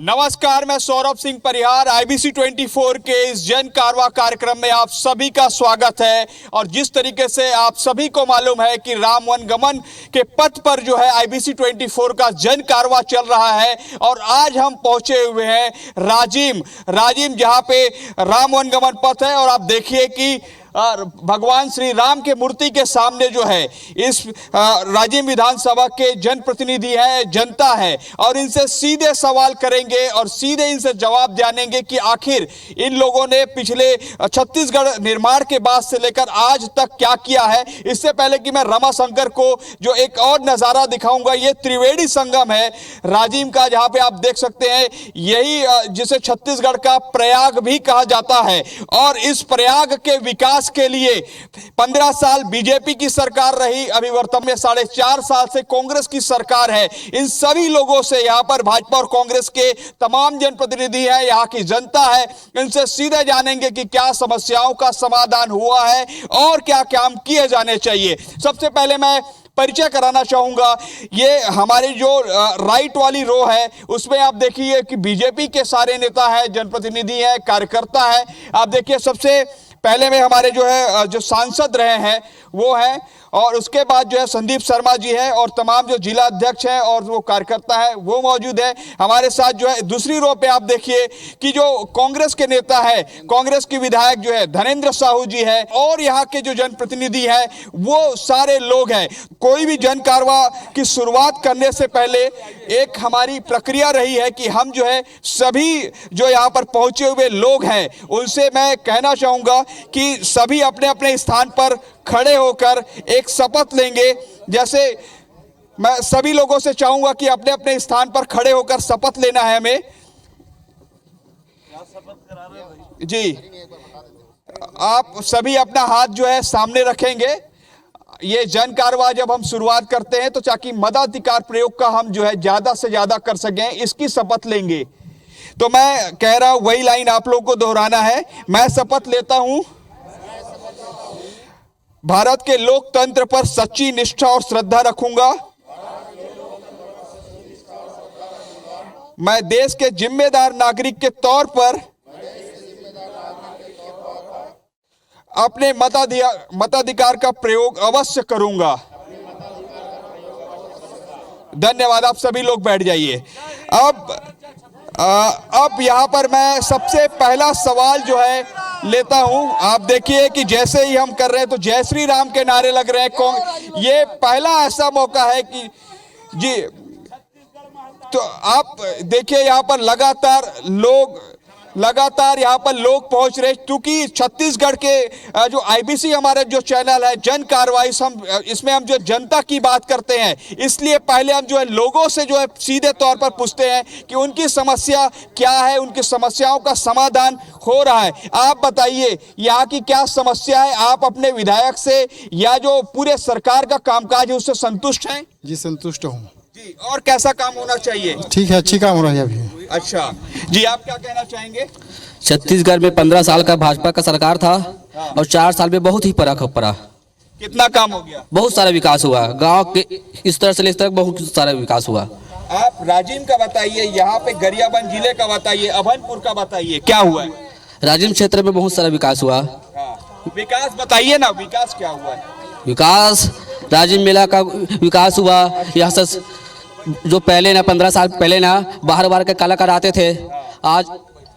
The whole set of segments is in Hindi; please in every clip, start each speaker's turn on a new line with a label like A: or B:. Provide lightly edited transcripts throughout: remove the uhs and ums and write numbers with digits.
A: नमस्कार, मैं सौरभ सिंह परिहार IBC 24 के इस जन कारवा कार्यक्रम में आप सभी का स्वागत है। और जिस तरीके से आप सभी को मालूम है कि राम वनगमन के पथ पर जो है IBC 24 का जन कारवा चल रहा है और आज हम पहुंचे हुए हैं राजिम जहां पे राम वनगमन पथ है। और आप देखिए कि भगवान श्री राम के मूर्ति के सामने जो है इस राजिम विधानसभा के जनप्रतिनिधि हैं, जनता है, और इनसे सीधे सवाल करेंगे और सीधे इनसे जवाब जानेंगे कि आखिर इन लोगों ने पिछले छत्तीसगढ़ निर्माण के बाद से लेकर आज तक क्या किया है। इससे पहले कि मैं रमाशंकर को जो एक और नज़ारा दिखाऊंगा, ये त्रिवेणी संगम है राजिम का, जहां पे आप देख सकते हैं यही जिसे छत्तीसगढ़ का प्रयाग भी कहा जाता है। और इस प्रयाग के विकास के लिए 15 साल बीजेपी की सरकार रही, अभी वर्तमान में 4.5 साल से कांग्रेस की सरकार है। इन सभी लोगों से यहाँ पर भाजपा और कांग्रेस के तमाम जनप्रतिनिधि हैं, यहाँ की जनता है, इनसे सीधे जानेंगे कि क्या समस्याओं का समाधान हुआ है और क्या काम किए जाने चाहिए। सबसे पहले मैं परिचय कराना चाहूंगा, ये हमारी जो राइट वाली रो है उसमें आप देखिए कि बीजेपी के सारे नेता हैं, जनप्रतिनिधि हैं, कार्यकर्ता है। आप देखिए सबसे पहले में हमारे जो सांसद रहे हैं वो हैं, और उसके बाद जो है संदीप शर्मा जी हैं, और तमाम जो जिला अध्यक्ष हैं और वो कार्यकर्ता है वो मौजूद है हमारे साथ। जो है दूसरी रो पे आप देखिए कि जो कांग्रेस के नेता है, कांग्रेस के विधायक जो है धनेंद्र साहू जी है, और यहाँ के जो जनप्रतिनिधि हैं वो सारे लोग हैं। कोई भी जन कारवा की शुरुआत करने से पहले एक हमारी प्रक्रिया रही है कि हम जो है सभी जो यहाँ पर पहुंचे हुए लोग हैं उनसे मैं कहना चाहूंगा कि सभी अपने अपने स्थान पर खड़े होकर एक शपथ लेंगे। जैसे मैं सभी लोगों से चाहूंगा कि अपने अपने स्थान पर खड़े होकर शपथ लेना है हमें। जी, आप सभी अपना हाथ जो है सामने रखेंगे। ये जन कारवा जब हम शुरुआत करते हैं तो ताकि मताधिकार प्रयोग का हम जो है ज्यादा से ज्यादा कर सकें, इसकी शपथ लेंगे। तो मैं कह रहा हूं वही लाइन आप लोगों को दोहराना है। मैं शपथ लेता हूं भारत के लोकतंत्र पर सच्ची निष्ठा और श्रद्धा रखूंगा। मैं देश के जिम्मेदार नागरिक के तौर पर अपने मताधिकार का प्रयोग अवश्य करूंगा। धन्यवाद। आप सभी लोग बैठ जाइए। अब यहाँ पर मैं सबसे पहला सवाल जो है लेता हूं। आप देखिए कि जैसे ही हम कर रहे हैं तो जय श्री राम के नारे लग रहे हैं। ये पहला ऐसा मौका है कि जी, तो आप देखिए यहाँ पर लगातार यहाँ पर लोग पहुंच रहे, क्योंकि छत्तीसगढ़ के जो IBC हमारा जो चैनल है जन कार्रवाई, इसमें हम जो जनता की बात करते हैं, इसलिए पहले हम जो है लोगों से जो है सीधे तौर पर पूछते हैं कि उनकी समस्या क्या है, उनकी समस्याओं का समाधान हो रहा है। आप बताइए यहाँ की क्या समस्या है, आप अपने विधायक से या जो पूरे सरकार का कामकाज है उससे संतुष्ट हैं?
B: जी संतुष्ट हूँ
A: जी। और कैसा काम होना चाहिए?
B: ठीक है, अच्छी काम हो रहा है अभी।
A: अच्छा जी, आप क्या कहना चाहेंगे?
C: छत्तीसगढ़ में 15 साल का भाजपा का सरकार था और 4 साल में बहुत ही फर्क पड़ा।
A: कितना काम हो गया?
C: बहुत सारा विकास हुआ, गांव के इस तरह से इस तरह बहुत सारा विकास हुआ।
A: आप राजिम का बताइए, यहाँ पे गरियाबंद जिले का बताइए, अभनपुर का बताइए, क्या हुआ है?
C: राजिम क्षेत्र में बहुत सारा विकास हुआ।
A: विकास बताइए ना, विकास क्या हुआ है?
C: विकास राजिम मेला का विकास हुआ। यहाँ से जो पहले ना 15 साल पहले ना बाहर के कलाकार आते थे, आज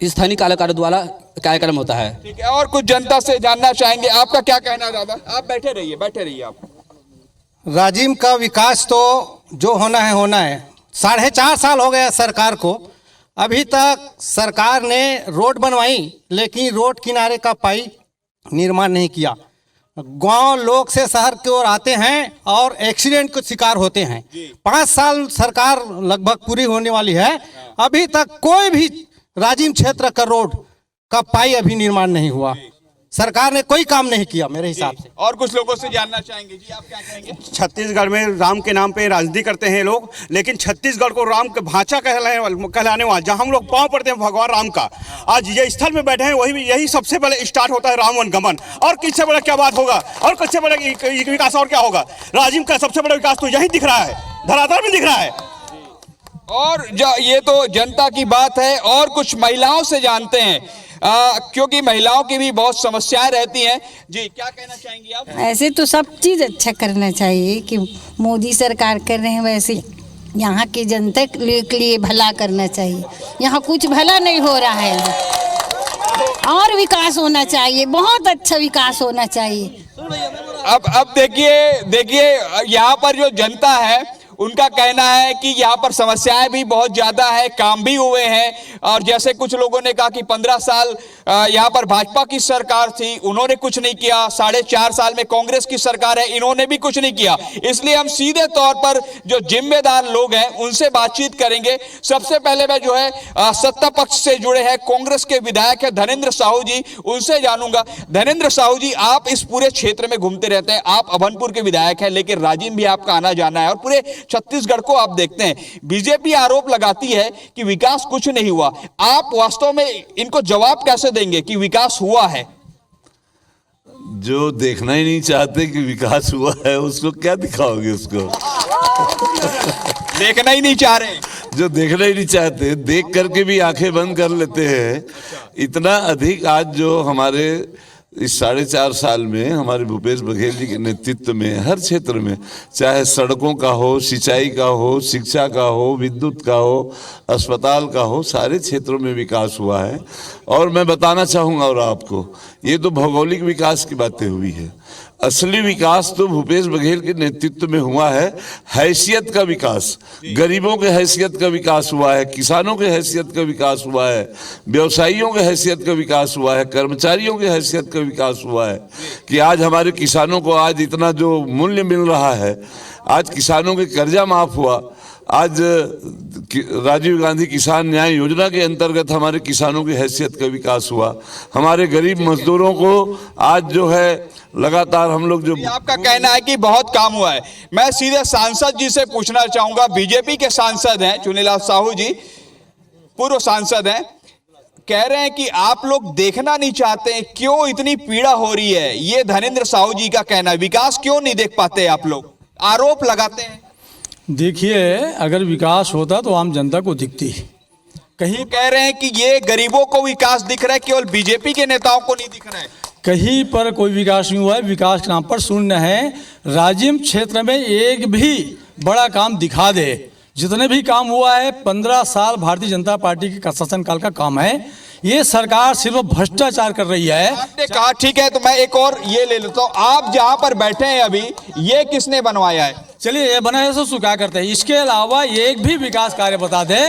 C: स्थानीय कलाकार द्वारा कार्यक्रम होता है।
A: ठीक है, और कुछ जनता से जानना चाहेंगे, आपका क्या कहना है दादा? आप बैठे रहिए आप।
B: राजिम का विकास तो जो होना है। 4.5 साल हो गया सरकार को, अभी तक सरकार ने रोड बनवाई लेकिन रोड किनारे का पाइप निर्माण नहीं किया। गांव लोग से शहर की ओर आते हैं और एक्सीडेंट के शिकार होते हैं। 5 साल सरकार लगभग पूरी होने वाली है, अभी तक कोई भी राजिम क्षेत्र का रोड का पाई अभी निर्माण नहीं हुआ। सरकार ने कोई काम नहीं किया मेरे हिसाब से।
A: और कुछ लोगों से जानना चाहेंगे जी, आप क्या कहेंगे?
D: छत्तीसगढ़ में राम के नाम पे राजनीति करते हैं लोग, लेकिन छत्तीसगढ़ को राम का भाषा कहलाने वाला जहाँ हम लोग पाँव पड़ते हैं भगवान राम का, आज ये स्थल में बैठे हैं, वही यही सबसे पहले स्टार्ट होता है राम वनगमन। और किससे बड़ा क्या बात होगा, और किससे बड़ा विकास और क्या होगा? राजिम का सबसे बड़ा विकास तो यही दिख रहा है, धरातल में दिख रहा है।
A: और जो ये तो जनता की बात है, और कुछ महिलाओं से जानते हैं, क्योंकि महिलाओं की भी बहुत समस्याएं रहती हैं। जी, क्या कहना चाहेंगी आप?
E: ऐसे तो सब चीज़ अच्छा करना चाहिए कि मोदी सरकार कर रहे हैं, वैसे यहाँ की जनता के लिए भला करना चाहिए। यहाँ कुछ भला नहीं हो रहा है, और विकास होना चाहिए, बहुत अच्छा विकास होना चाहिए।
A: अब देखिए यहाँ पर जो जनता है उनका कहना है कि यहाँ पर समस्याएं भी बहुत ज्यादा है, काम भी हुए हैं। और जैसे कुछ लोगों ने कहा कि 15 साल यहाँ पर भाजपा की सरकार थी, उन्होंने कुछ नहीं किया, 4.5 साल में कांग्रेस की सरकार है, इन्होंने भी कुछ नहीं किया। इसलिए हम सीधे तौर पर जो जिम्मेदार लोग हैं उनसे बातचीत करेंगे। सबसे पहले मैं जो है सत्ता पक्ष से जुड़े हैं कांग्रेस के विधायक है धनेंद्र साहू जी, उनसे जानूंगा। धनेंद्र साहू जी, आप इस पूरे क्षेत्र में घूमते रहते हैं, आप अभनपुर के विधायक हैं, लेकिन राजिम भी आपका आना जाना है और पूरे छत्तीसगढ़ को आप देखते हैं। बीजेपी आरोप लगाती है कि विकास कुछ नहीं हुआ, आप वास्तव में इनको जवाब कैसे देंगे कि विकास हुआ है?
F: जो देखना ही नहीं चाहते कि विकास हुआ है उसको क्या दिखाओगे? उसको
A: देखना ही नहीं चाह रहे।
F: जो देखना ही नहीं चाहते, देख करके भी आंखें बंद कर लेते हैं। इतना अधिक आज जो हमारे इस 4.5 साल में हमारे भूपेश बघेल जी के नेतृत्व में हर क्षेत्र में, चाहे सड़कों का हो, सिंचाई का हो, शिक्षा का हो, विद्युत का हो, अस्पताल का हो, सारे क्षेत्रों में विकास हुआ है। और मैं बताना चाहूँगा और आपको, ये तो भौगोलिक विकास की बातें हुई है। असली विकास तो भूपेश बघेल के नेतृत्व में हुआ है। हैसियत का विकास, गरीबों के हैसियत का विकास हुआ है, किसानों के हैसियत का विकास हुआ है, व्यवसायियों के हैसियत का विकास हुआ है, कर्मचारियों के हैसियत का विकास हुआ है। कि आज हमारे किसानों को आज इतना जो मूल्य मिल रहा है, आज किसानों के कर्जा माफ हुआ, आज राजीव गांधी किसान न्याय योजना के अंतर्गत हमारे किसानों की हैसियत का विकास हुआ। हमारे गरीब मजदूरों को आज जो है लगातार हम लोग जो,
A: आपका कहना है कि बहुत काम हुआ है। मैं सीधे सांसद जी से पूछना चाहूंगा, बीजेपी के सांसद हैं चुनीलाल साहू जी, पूर्व सांसद हैं, कह रहे हैं कि आप लोग देखना नहीं चाहते, क्यों इतनी पीड़ा हो रही है? ये धनेंद्र साहू जी का कहना है, विकास क्यों नहीं देख पाते आप लोग, आरोप लगाते हैं।
G: देखिए, अगर विकास होता तो आम जनता को दिखती।
A: कहीं कह रहे हैं कि ये गरीबों को विकास दिख रहा है, केवल बीजेपी के नेताओं को नहीं दिख रहा है।
G: कहीं पर कोई विकास नहीं हुआ है, विकास के नाम पर शून्य है। राजिम क्षेत्र में एक भी बड़ा काम दिखा दे। जितने भी काम हुआ है 15 साल भारतीय जनता पार्टी के शासनकाल का काम है। ये सरकार सिर्फ भ्रष्टाचार कर रही है।
A: आपने कहा, ठीक है, तो मैं एक और ये ले लेता हूँ, आप जहां पर बैठे हैं अभी, ये किसने बनवाया है?
G: चलिए, ये बनाए तो क्या करते हैं, इसके अलावा एक भी विकास कार्य बता दे।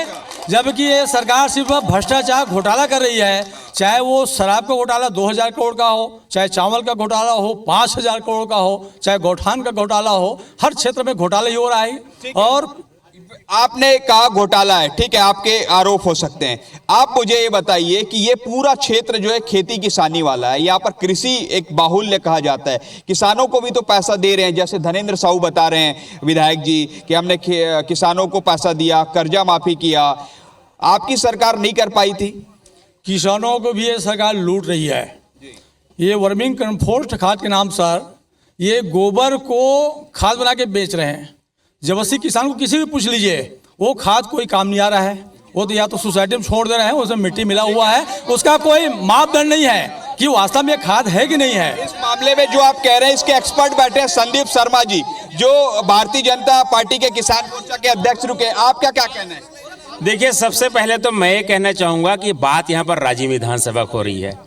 G: जबकि ये सरकार सिर्फ भ्रष्टाचार घोटाला कर रही है, चाहे वो शराब का घोटाला 2000 करोड़ का हो, चाहे चावल का घोटाला हो 5000 करोड़ का हो, चाहे गौठान का घोटाला हो, हर क्षेत्र में घोटाला ही हो रहा है। और
A: आपने कहा घोटाला है, ठीक है, आपके आरोप हो सकते हैं। आप मुझे ये बताइए कि ये पूरा क्षेत्र जो है खेती किसानी वाला है, यहाँ पर कृषि एक बाहुल्य कहा जाता है, किसानों को भी तो पैसा दे रहे हैं, जैसे धनेंद्र साहू बता रहे हैं विधायक जी कि हमने किसानों को पैसा दिया, कर्जा माफी किया, आपकी सरकार नहीं कर पाई थी।
G: किसानों को भी ये सरकार लूट रही है। ये वर्मिंग कंपोस्ट खाद के नाम पर ये गोबर को खाद बना के बेच रहे हैं। जबरदस्ती किसान को किसी भी पूछ लीजिए, वो खाद कोई काम नहीं आ रहा है, वो तो या तो सोसाइटी में छोड़ दे रहे हैं, उसमें मिट्टी मिला हुआ है, उसका कोई मापदंड नहीं है कि वास्तव में खाद है कि नहीं है।
A: इस मामले में जो आप कह रहे हैं, इसके एक्सपर्ट बैठे हैं संदीप शर्मा जी, जो भारतीय जनता पार्टी के किसान मोर्चा के अध्यक्ष रुके। आपका क्या कहना है?
H: देखिए, सबसे पहले तो मैं ये कहना चाहूँगा कि बात यहाँ पर राजिम विधानसभा को हो रही है,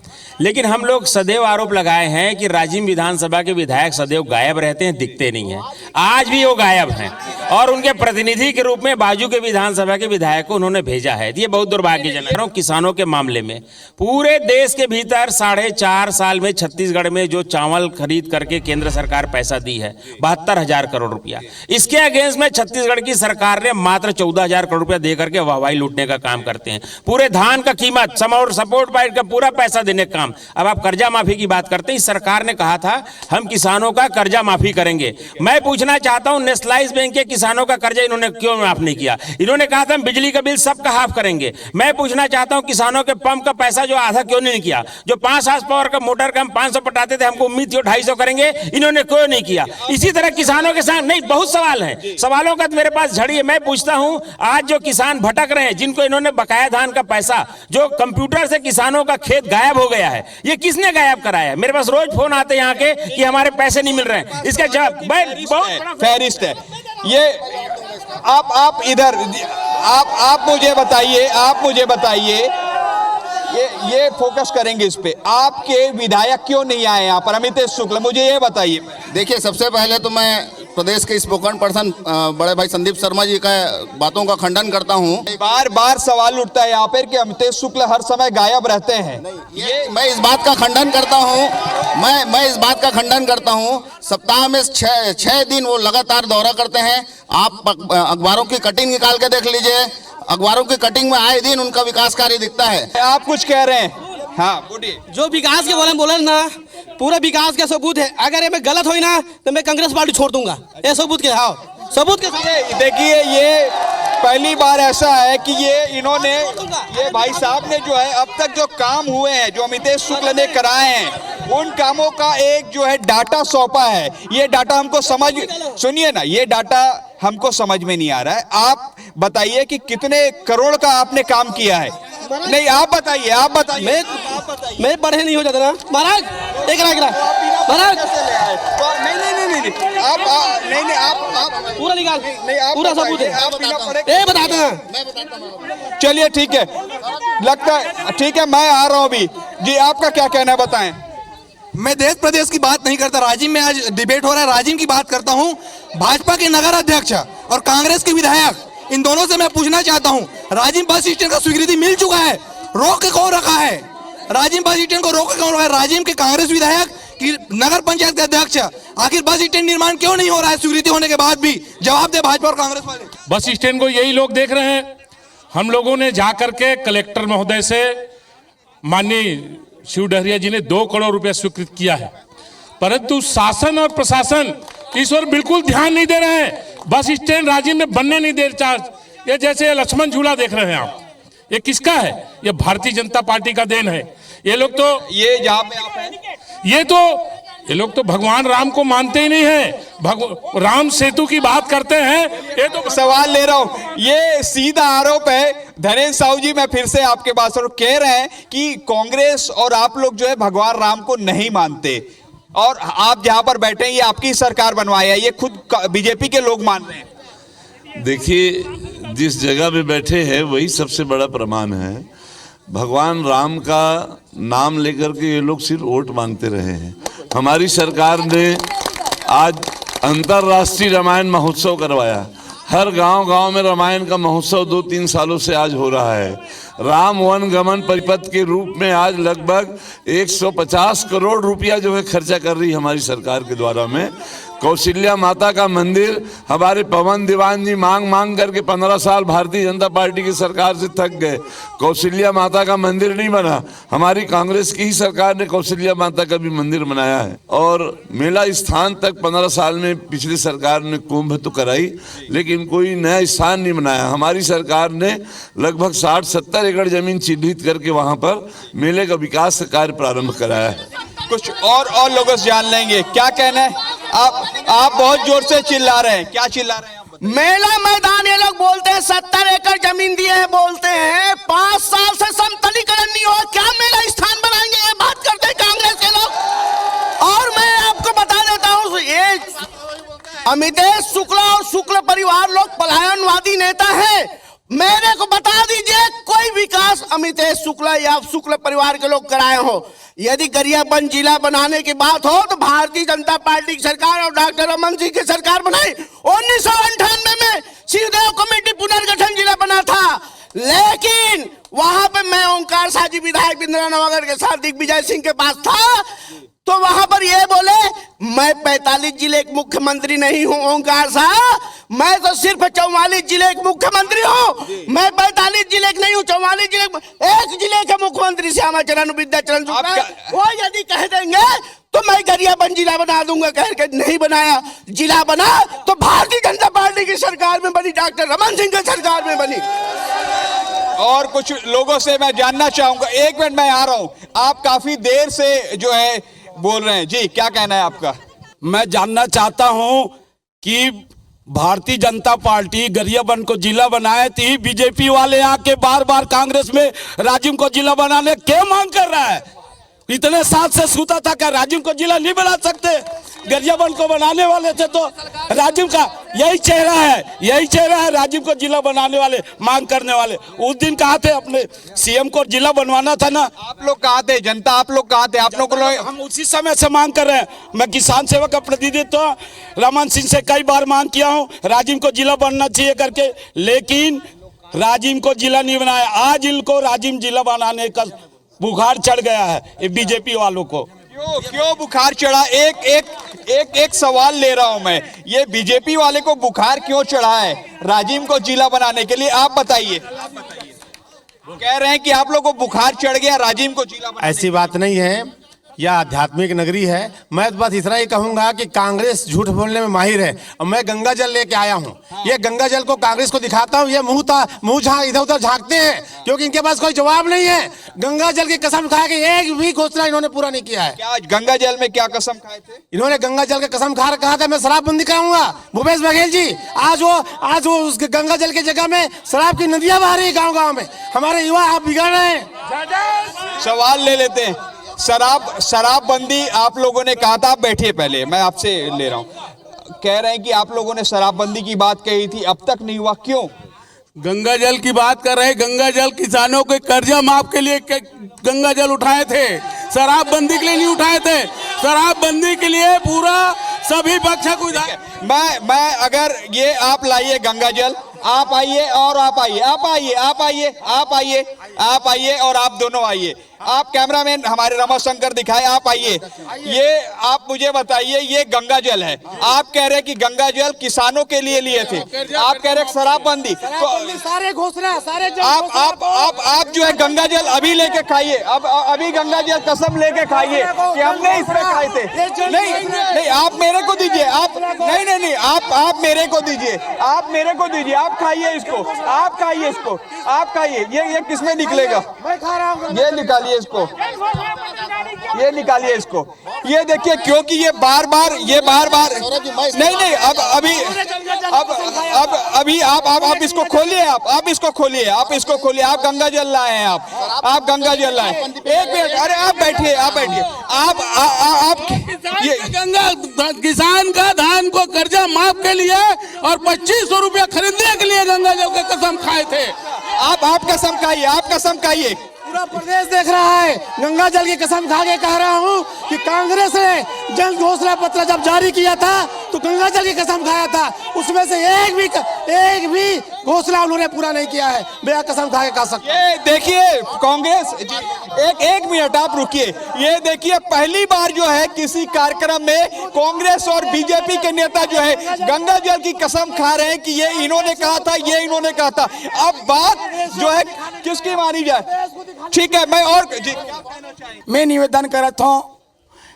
H: लेकिन हम लोग सदैव आरोप लगाए हैं कि राजिम विधानसभा के विधायक सदैव गायब रहते हैं, दिखते नहीं हैं। आज भी वो गायब हैं और उनके प्रतिनिधि के रूप में बाजू के विधानसभा के विधायक को उन्होंने भेजा है। ये बहुत दुर्भाग्यजनक है। किसानों के मामले में पूरे देश के भीतर 4.5 साल में छत्तीसगढ़ में जो चावल खरीद करके केंद्र सरकार पैसा दी है 72,000 करोड़ रुपया, इसके अगेंस्ट में छत्तीसगढ़ की सरकार ने मात्र 14,000 करोड़ रुपया दे करके वाहवाही लूटने का काम करते हैं। पूरे धान का कीमत सपोर्ट प्राइस का पूरा पैसा देने का काम। अब आप कर्जा माफी की बात करते हैं, इस सरकार ने कहा था हम किसानों का कर्जा माफी करेंगे। मैं पूछना पूछना चाहता हूं, नेशनलाइज बैंक के किसानों का कर्जा इन्होंने क्यों माफ नहीं किया? इन्होंने कहा था हम बिजली का बिल सबका हाफ करेंगे। मैं पूछना चाहता हूं, किसानों के पंप का पैसा जो आधा क्यों नहीं किया? जो 5 हार्स पावर का मोटर का हम 500 पटाते थे, हमको उम्मीद थी 250 करेंगे, इन्होंने क्यों नहीं किया? इसी तरह किसानों के साथ नहीं, बहुत सवाल हैं, सवालों का मेरे पास झड़ी है। मैं पूछता हूं, आज जो किसान भटक रहे हैं, जिनको इन्होंने बकाया धान का पैसा, जो कंप्यूटर से किसानों का खेत गायब हो गया है, ये किसने गायब कराया है? मेरे पास रोज फोन आते हैं यहाँ के कि हमारे पैसे नहीं मिल रहे हैं। इसका जवाब
A: फहरिस्त है ये। आप इधर आप मुझे बताइए, ये फोकस करेंगे इस पे। आपके विधायक क्यों नहीं आए यहाँ पर? अमितेश शुक्ल, मुझे ये बताइए।
I: देखिए, सबसे पहले तो मैं प्रदेश के स्पोकन पर्सन बड़े भाई संदीप शर्मा जी का बातों का खंडन करता हूं।
A: बार बार सवाल उठता है यहाँ पर कि अमितेश शुक्ल हर समय गायब रहते हैं।
I: मैं इस बात का खंडन करता हूं। मैं इस बात का खंडन करता हूं। सप्ताह में 6 दिन वो लगातार दौरा करते हैं। आप अखबारों की कटिंग निकाल के देख लीजिए, अखबारों की कटिंग में आए दिन उनका विकास कार्य दिखता है।
A: आप कुछ कह रहे हैं? हाँ बोलिए।
J: जो विकास के बारे में बोले ना, पूरा विकास का सबूत है। अगर ये में गलत हुई ना तो मैं कांग्रेस पार्टी छोड़ दूंगा। ये सबूत के हाँ, सबूत के
A: देखिए, ये पहली बार ऐसा है कि ये भाई साहब ने जो है अब तक जो काम हुए हैं, जो अमितेश शुक्ल ने कराए हैं, उन कामों का एक जो है डाटा सौंपा है। ये डाटा हमको सुनिए ना, ये डाटा हमको समझ में नहीं आ रहा है। आप बताइए कि कितने करोड़ का आपने काम किया है? नहीं, आप बताइए।
J: मैं पढ़े नहीं हो जाता ना महाराज। एक महाराज आप पूरा निकाल, पूरा सबूत है। ये बताते हैं।
A: चलिए ठीक है, लगता है ठीक है, मैं आ रहा हूँ अभी जी। आपका क्या कहना है, बताएं।
K: मैं देश प्रदेश की बात नहीं करता, राजिम में आज डिबेट हो रहा है, राजिम की बात करता हूं। भाजपा के नगर अध्यक्ष और कांग्रेस के विधायक, इन दोनों से मैं पूछना चाहता हूं, राजिम बस स्टैंड का स्वीकृति मिल चुका है, रोक के कौन रखा है? राजिम बस स्टैंड को रोक के कौन रखा है? राजिम के कांग्रेस विधायक कि नगर पंचायत के अध्यक्ष? आखिर बस स्टैंड निर्माण क्यों नहीं हो रहा है स्वीकृति होने के बाद भी? जवाब दे भाजपा और कांग्रेस वाले।
L: बस स्टैंड को यही लोग देख रहे हैं। हम लोगों ने जाकर के कलेक्टर महोदय से, माननीय शिव डहरिया जी ने 2 करोड़ रुपया स्वीकृत किया है, परंतु शासन और प्रशासन इस ओर बिल्कुल ध्यान नहीं दे रहे हैं। बस स्टैंड राजिम में बनने नहीं दे रहा। ये जैसे लक्ष्मण झूला देख रहे हैं आप, ये किसका है? ये भारतीय जनता पार्टी का देन है। ये लोग तो
A: जहाँ पे आप हैं,
L: ये लोग तो भगवान राम को मानते ही नहीं है। राम सेतु की बात करते हैं। ये तो
A: सवाल ले रहा हूँ, ये सीधा आरोप है। धनेश साहू जी, मैं फिर से आपके पास कह रहे हैं कि कांग्रेस और आप लोग जो है भगवान राम को नहीं मानते, और आप जहां पर बैठे हैं ये आपकी सरकार बनवाई है, ये खुद बीजेपी के लोग मान रहे हैं।
F: देखिए, जिस जगह में बैठे हैं वही सबसे बड़ा प्रमाण है। भगवान राम का नाम लेकर के ये लोग सिर्फ वोट मांगते रहे हैं। हमारी सरकार ने आज अंतर्राष्ट्रीय रामायण महोत्सव करवाया। हर गांव में रामायण का महोत्सव 2-3 सालों से आज हो रहा है। राम वन गमन परिपथ के रूप में आज लगभग 150 करोड़ रुपया जो है खर्चा कर रही है हमारी सरकार के द्वारा में। कौशल्या माता का मंदिर हमारे पवन दीवान जी मांग करके 15 साल भारतीय जनता पार्टी की सरकार से थक गए। कौशल्या माता का मंदिर नहीं बना, हमारी कांग्रेस की ही सरकार ने कौशल्या माता का भी मंदिर बनाया है। और मेला स्थान तक 15 साल में पिछली सरकार ने कुंभ तो कराई, लेकिन कोई नया स्थान नहीं बनाया। हमारी सरकार ने लगभग 60-70 एकड़ जमीन चिन्हित करके वहां पर मेले का विकास कार्य प्रारंभ कराया है।
A: कुछ और लोगों से जान लेंगे, क्या कहना है? आप बहुत जोर से चिल्ला रहे हैं, क्या चिल्ला रहे हैं?
J: मेला मैदान ये लोग बोलते हैं 70 एकड़ जमीन दिए हैं, बोलते हैं 5 साल से समतलीकरण नहीं हुआ, क्या मेला स्थान बनाएंगे? ये बात करते हैं कांग्रेस के लोग। और मैं आपको बता देता हूँ, ये अमितेश शुक्ला और शुक्ल परिवार लोग पलायनवादी नेता है। मेरे को बता दीजिए कोई विकास अमितेश शुक्ला या शुक्ल परिवार के लोग कराए हो। यदि गरियाबंद जिला बनाने की बात हो तो भारतीय जनता पार्टी की सरकार और डॉक्टर रमन सिंह की सरकार बनाई। 1998 में शिवदेव कमेटी पुनर्गठन जिला बना था, लेकिन वहां पे मैं ओंकार शाह जी विधायक इंदिरानगर के साथ दिग्विजय सिंह के पास था, तो वहां पर ये बोले मैं 45 जिले के मुख्यमंत्री नहीं हूं ओंकार साहब, मैं तो सिर्फ 44 जिले के मुख्यमंत्री हूं। मैं 45 जिले के नहीं हूं, 44 जिले, एक जिले के मुख्यमंत्री श्यामाचरण विद्याचरण शुक्ला। वो यदि कह देंगे तो मैं गरियाबंद जिला बना दूंगा कह के नहीं बनाया। जिला बना तो भारतीय जनता पार्टी की सरकार में बनी, डॉक्टर रमन सिंह की सरकार में बनी।
A: और कुछ लोगों से मैं जानना चाहूंगा, एक मिनट मैं आ रहा हूं, आप काफी देर से जो है बोल रहे हैं जी, क्या कहना है आपका?
M: मैं जानना चाहता हूं कि भारतीय जनता पार्टी गरियाबंद को जिला बनाए थी, बीजेपी वाले आके बार बार कांग्रेस में राजिम को जिला बनाने क्यों मांग कर रहा है? इतने साथ से सूता था क्या राजिम को जिला नहीं बना सकते? गरियाबंद को बनाने वाले थे तो राजिम का यही चेहरा है राजिम को जिला बनाने वाले, मांग करने वाले। उस दिन कहा थे अपने सीएम को जिला बनवाना था ना,
A: आप लोग कहा थे, जनता आप लोग कहा थे, आप लोग
M: हम उसी समय से मांग कर रहे हैं। मैं किसान सेवक का प्रतिनिधित्व रमन सिंह से कई बार मांग किया हूं राजिम को जिला बनना चाहिए करके, लेकिन राजिम को जिला नहीं बनाया। आज इनको राजिम जिला बनाने का बुखार चढ़ गया है ये बीजेपी वालों को।
A: क्यों बुखार चढ़ा? एक सवाल ले रहा हूं मैं, ये बीजेपी वाले को बुखार क्यों चढ़ा है राजिम को जिला बनाने के लिए? आप बताइए। कह रहे हैं कि आप लोग को बुखार चढ़ गया राजिम को जिला बनाने।
N: ऐसी बात नहीं है, यह आध्यात्मिक नगरी है। मैं तो बस इतना ही कहूंगा कि कांग्रेस झूठ बोलने में माहिर है और मैं गंगा जल लेके आया हूं। ये गंगा जल को कांग्रेस को दिखाता हूं, ये मुंह इधर उधर झांकते हैं क्योंकि इनके पास कोई जवाब नहीं है। गंगा जल की कसम खा के एक भी घोषणा इन्होंने पूरा नहीं किया है।
A: क्या गंगा जल में क्या कसम खाए थे?
N: इन्होंने गंगा जल की कसम खा कहा था मैं शराबबंदी कराऊंगा। भूपेश बघेल जी आज वो उस गंगा जल की जगह में शराब की नदियां बह रही गाँव में। हमारे युवा आप बिगाड़ रहे हैं।
A: सवाल ले लेते हैं, शराबबंदी आप लोगों ने कहा था, आप बैठिए पहले मैं आपसे ले रहा हूं। कह रहे हैं कि आप लोगों ने शराबबंदी की बात कही थी, अब तक नहीं हुआ, क्यों?
M: गंगा जल की बात कर रहे हैं। गंगा जल किसानों के कर्जा माफ के लिए गंगा जल उठाए थे, शराबबंदी के लिए नहीं उठाए थे। शराबबंदी के लिए पूरा सभी पक्ष को
A: मैं अगर ये आप लाइए गंगा जल, आप आइए और आप आइए, आप आइए, आप आइए, आप आइए, आप आइए और आप दोनों आइए। आप कैमरामैन हमारे रमाशंकर दिखाए, आप आइए। ये आप मुझे बताइए, ये गंगा जल है, आप कह रहे कि गंगा जल किसानों के लिए लिए थे, आप कह रहे शराबबंदी, तो
N: सारे घोषणा सारे
A: आप जो है गंगा जल अभी लेके खाइए, अब अभी गंगा जल कसम लेके खाइए कि हमने इसमें खाए थे। नहीं आप मेरे को दीजिए, आप नहीं आप मेरे को दीजिए, आप मेरे को दीजिए, आप खाइए इसको, आप खाइए इसको, आप खाइए। ये किसमें निकलेगा?
N: मैं खा रहा हूं।
A: ये निकालिए इसको, ये निकालिए इसको। ये देखिए, क्योंकि ये बार बार नहीं अब अभी आप इसको खोलिए, आप इसको खोलिए, आप इसको खोलिए। आप गंगा जल लाए हैं, आप गंगा जल लाए। एक मिनट, अरे आप बैठिए, आप
M: ये गंगा किसान का धान को कर्जा माफ के लिए और 2500 रुपया खरीदने के लिए गंगा जल की कसम खाए थे।
A: आप कसम खाइए, आप कसम खाइए।
N: पूरा प्रदेश देख रहा है। गंगा जल की कसम खा के कह रहा हूँ कि कांग्रेस ने जन घोषणा पत्र जब जारी किया था तो गंगा जल की कसम खाया था, उसमें से एक भी घोषणा उन्होंने पूरा नहीं किया है। मैं कसम खा के कह सकता हूं।
A: ये देखिए कांग्रेस, एक मिनट आप रुकिए। ये देखिए, पहली बार जो है किसी कार्यक्रम में कांग्रेस और बीजेपी के नेता जो है गंगा जल की कसम खा रहे हैं कि ये इन्होंने कहा था, ये इन्होंने कहा था। अब बात जो है किसकी मानी जाए? ठीक है,
J: मैं निवेदन करता हूँ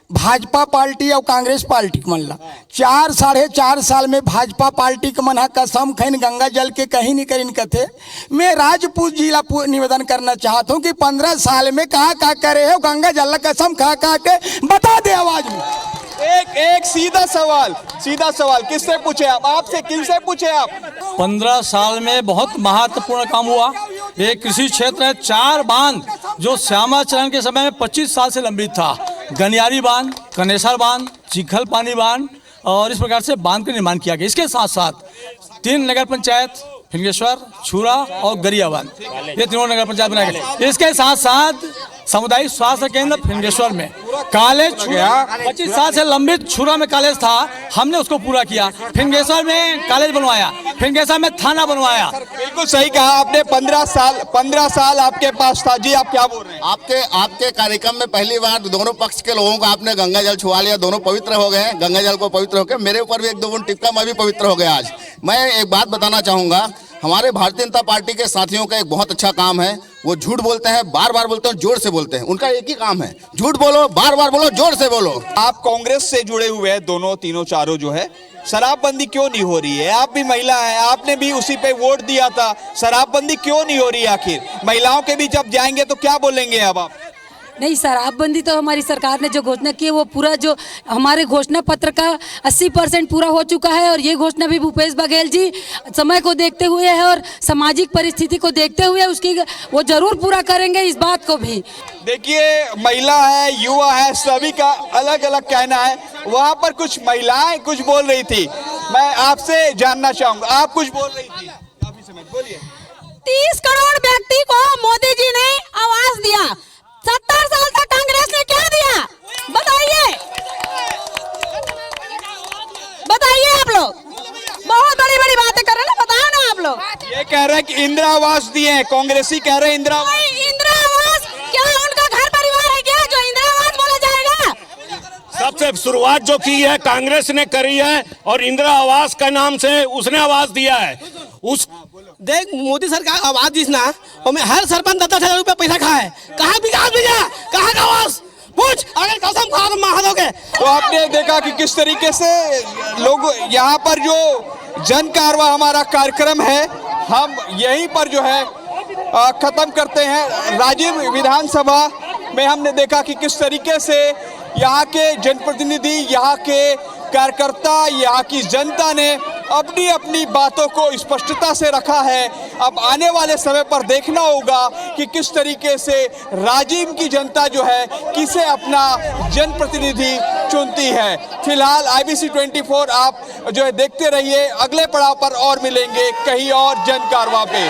J: भाजपा पार्टी और कांग्रेस पार्टी के मन ला 4-4.5 साल में भाजपा पार्टी के मन कसम खैन गंगा जल के कहीं नहीं करीन कथे। मैं राजपूत जिला निवेदन करना चाहता हूँ कि 15 साल में कहाँ करे हो गंगा जल कसम खा के बता दे आवाज में।
A: एक सीधा सवाल किससे पूछे आप? आपसे, किनसे पूछे आप?
G: 15 साल में बहुत महत्वपूर्ण काम हुआ। ये कृषि क्षेत्र है, 4 बांध जो श्यामाचरण के समय में 25 साल से लंबित था, गनियारी बांध, कनेसर बांध, चिखल पानी बांध, और इस प्रकार से बांध का निर्माण किया गया। इसके साथ साथ 3 नगर पंचायत, फिंगेश्वर, छुरा और गरियाबंद, ये तीनों नगर पंचायत बनाए गए। इसके साथ साथ सामुदायिक स्वास्थ्य केंद्र फिंगेश्वर में कॉलेज 25 साल से लंबित छुरा में कॉलेज था, हमने उसको पूरा किया। फिंगेश्वर में कॉलेज बनवाया, फिंगेश्वर में थाना बनवाया।
A: बिल्कुल सही कहा आपने। 15 साल आपके पास था। जी, आप क्या बोल रहे हैं?
I: आपके कार्यक्रम में पहली बार दोनों पक्ष के लोगों को आपने गंगा जल छुआ लिया, दोनों पवित्र हो गए। गंगा जल को पवित्र होकर मेरे ऊपर भी 1-2 बूंद टिपका, मैं भी पवित्र हो गया। आज मैं एक बात बताना चाहूंगा, हमारे भारतीय जनता पार्टी के साथियों का एक बहुत अच्छा काम है, वो झूठ बोलते हैं, बार बार बोलते हैं, जोर से बोलते हैं। उनका एक ही काम है, झूठ बोलो, बार बार बोलो, जोर से बोलो।
A: आप कांग्रेस से जुड़े हुए हैं, दोनों तीनों चारों जो है, शराबबंदी क्यों नहीं हो रही है? आप भी महिला हैं, आपने भी उसी पे वोट दिया था, शराबबंदी क्यों नहीं हो रही है? आखिर महिलाओं के बीच अब जाएंगे तो क्या बोलेंगे अब आप?
O: नहीं, शराबबंदी तो हमारी सरकार ने जो घोषणा की है वो पूरा जो हमारे घोषणा पत्र का 80% पूरा हो चुका है। और ये घोषणा भी भूपेश बघेल जी समय को देखते हुए है और सामाजिक परिस्थिति को देखते हुए उसकी वो जरूर पूरा करेंगे इस बात को भी।
A: देखिए, महिला है, युवा है, सभी का अलग अलग कहना है। वहाँ पर कुछ महिलाएं कुछ बोल रही थी, मैं आपसे जानना चाहूंगा, आप कुछ बोल रही थी काफी समय, बोलिए।
O: 30 करोड़ व्यक्ति को मोदी जी ने आवास दिया, 70 साल तक कांग्रेस ने क्या दिया बताइए? बताइए आप लोग, बहुत बड़ी बड़ी बातें कर रहे हैं ना, बताओ ना आप लोग।
A: ये कह रहे हैं कि इंदिरा आवास दिए हैं, कांग्रेसी कह रहे हैं इंदिरा आवास।
O: इंदिरा आवास क्या उनका घर परिवार है क्या जो इंदिरा आवास बोला जाएगा?
M: सबसे शुरुआत जो की है कांग्रेस ने करी है और इंदिरा आवास का नाम से उसने आवास दिया है। उस
J: देख, मोदी सरकार आवाज दिस ना, और मैं हर सरपंच 10,000 रुपया पैसा खाए, कहाँ विकास भेजा, कहाँ का आवास पूछ, अगर कसम खा तो मार दोगे।
A: तो आपने देखा कि किस तरीके से लोग यहाँ पर जो जन कारवा हमारा कार्यक्रम है, हम यहीं पर जो है खत्म करते हैं। राजीव विधानसभा में हमने देखा कि किस तरीके से यहाँ के जनप्रतिनिधि, यहाँ के कार्यकर्ता, यहाँ की जनता ने अपनी अपनी बातों को स्पष्टता से रखा है। अब आने वाले समय पर देखना होगा कि किस तरीके से राजीव की जनता जो है किसे अपना जनप्रतिनिधि चुनती है। फिलहाल IBC 24 आप जो है देखते रहिए, अगले पड़ाव पर और मिलेंगे कहीं और जन कारवा पे।